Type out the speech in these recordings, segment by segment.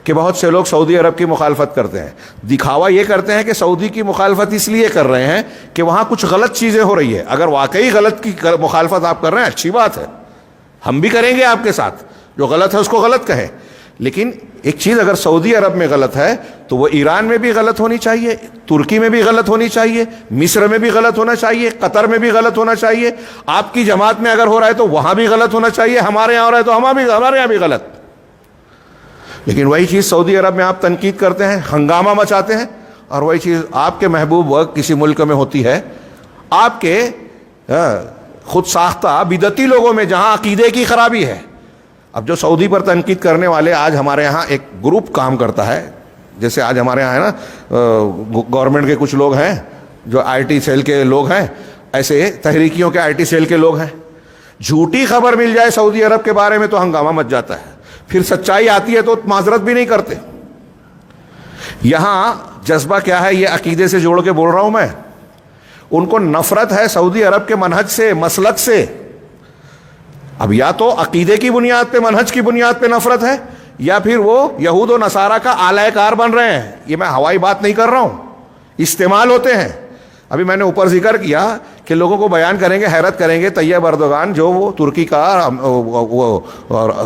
کہ بہت سے لوگ سعودی عرب کی مخالفت کرتے ہیں، دکھاوا یہ کرتے ہیں کہ سعودی کی مخالفت اس لیے کر رہے ہیں کہ وہاں کچھ غلط چیزیں ہو رہی ہے۔ اگر واقعی غلط کی مخالفت آپ کر رہے ہیں اچھی بات ہے، ہم بھی کریں گے آپ کے ساتھ، جو غلط ہے اس کو غلط کہیں، لیکن ایک چیز اگر سعودی عرب میں غلط ہے تو وہ ایران میں بھی غلط ہونی چاہیے، ترکی میں بھی غلط ہونی چاہیے، مصر میں بھی غلط ہونا چاہیے، قطر میں بھی غلط ہونا چاہیے، آپ کی جماعت میں اگر ہو رہا ہے تو وہاں بھی غلط ہونا چاہیے، ہمارے یہاں ہو رہا ہے تو ہمارے یہاں بھی غلط۔ لیکن وہی چیز سعودی عرب میں آپ تنقید کرتے ہیں، ہنگامہ مچاتے ہیں، اور وہی چیز آپ کے محبوب وقت کسی ملک میں ہوتی ہے، آپ کے خود ساختہ بدعتی لوگوں میں جہاں عقیدے کی خرابی ہے۔ اب جو سعودی پر تنقید کرنے والے، آج ہمارے ہاں ایک گروپ کام کرتا ہے، جیسے آج ہمارے ہاں ہے نا گورنمنٹ کے کچھ لوگ ہیں جو آئی ٹی سیل کے لوگ ہیں، ایسے تحریکیوں کے آئی ٹی سیل کے لوگ ہیں، جھوٹی خبر مل جائے سعودی عرب کے بارے میں تو ہنگامہ مچ جاتا ہے، پھر سچائی آتی ہے تو معذرت بھی نہیں کرتے۔ یہاں جذبہ کیا ہے، یہ عقیدے سے جوڑ کے بول رہا ہوں میں، ان کو نفرت ہے سعودی عرب کے منہج سے، مسلک سے۔ اب یا تو عقیدے کی بنیاد پہ، منہج کی بنیاد پہ نفرت ہے، یا پھر وہ یہود و نصارہ کا آلہ کار بن رہے ہیں۔ یہ میں ہوائی بات نہیں کر رہا ہوں، استعمال ہوتے ہیں۔ ابھی میں نے اوپر ذکر کیا کہ لوگوں کو بیان کریں گے، حیرت کریں گے، طیب اردوغان جو وہ ترکی کا وہ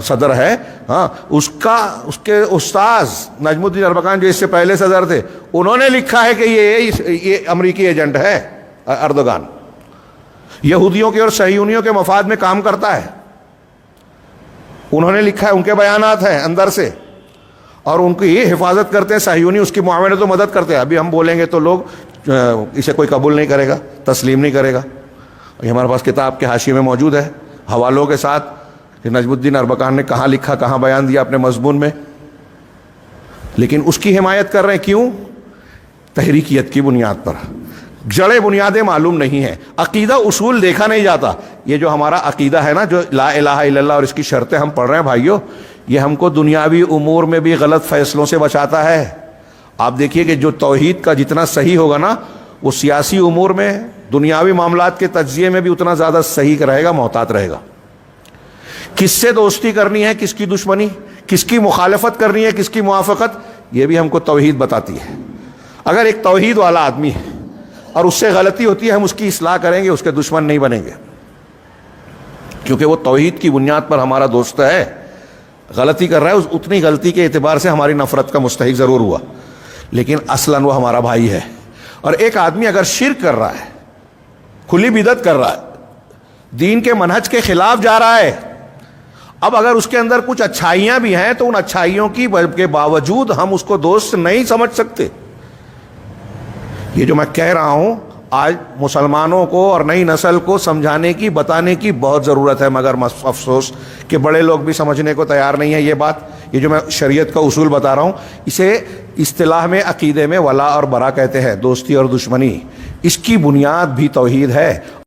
صدر ہے، ہاں، اس کے استاذ نجم الدین اربکان جو اس سے پہلے صدر تھے، انہوں نے لکھا ہے کہ یہ امریکی ایجنٹ ہے اردوغان، یہودیوں کے اور صہیونیوں کے مفاد میں کام کرتا ہے۔ انہوں نے لکھا ہے، ان کے بیانات ہیں اندر سے، اور ان کی یہ حفاظت کرتے ہیں صہیونی، اس کی معاونت و مدد کرتے ہیں۔ ابھی ہم بولیں گے تو لوگ اسے کوئی قبول نہیں کرے گا، تسلیم نہیں کرے گا۔ یہ ہمارے پاس کتاب کے حاشیے میں موجود ہے حوالوں کے ساتھ کہ نجم الدین اربکان نے کہاں لکھا، کہاں بیان دیا اپنے مضمون میں، لیکن اس کی حمایت کر رہے ہیں۔ کیوں؟ تحریکیت کی بنیاد پر۔ جڑیں بنیادیں معلوم نہیں ہیں، عقیدہ اصول دیکھا نہیں جاتا۔ یہ جو ہمارا عقیدہ ہے نا، جو لا الہ الا اللہ اور اس کی شرطیں ہم پڑھ رہے ہیں بھائیوں، یہ ہم کو دنیاوی امور میں بھی غلط فیصلوں سے بچاتا ہے۔ آپ دیکھیے کہ جو توحید کا جتنا صحیح ہوگا نا، وہ سیاسی امور میں، دنیاوی معاملات کے تجزیے میں بھی اتنا زیادہ صحیح رہے گا، محتاط رہے گا۔ کس سے دوستی کرنی ہے، کس کی دشمنی، کس کی مخالفت کرنی ہے، کس کی موافقت، یہ بھی ہم کو توحید بتاتی ہے۔ اگر ایک توحید والا آدمی ہے اور اس سے غلطی ہوتی ہے، ہم اس کی اصلاح کریں گے، اس کے دشمن نہیں بنیں گے، کیونکہ وہ توحید کی بنیاد پر ہمارا دوست ہے۔ غلطی کر رہا ہے، اتنی غلطی کے اعتبار سے ہماری نفرت کا مستحق ضرور ہوا، لیکن اصلاً وہ ہمارا بھائی ہے۔ اور ایک آدمی اگر شرک کر رہا ہے، کھلی بدعت کر رہا ہے، دین کے منہج کے خلاف جا رہا ہے، اب اگر اس کے اندر کچھ اچھائیاں بھی ہیں تو ان اچھائیوں کے باوجود ہم اس کو دوست نہیں سمجھ سکتے۔ یہ جو میں کہہ رہا ہوں آج مسلمانوں کو اور نئی نسل کو سمجھانے کی، بتانے کی بہت ضرورت ہے، مگر افسوس کہ بڑے لوگ بھی سمجھنے کو تیار نہیں ہیں یہ بات۔ یہ جو میں شریعت کا اصول بتا رہا ہوں، اسے اصطلاح میں عقیدے میں ولا اور برا کہتے ہیں، دوستی اور دشمنی، اس کی بنیاد بھی توحید ہے۔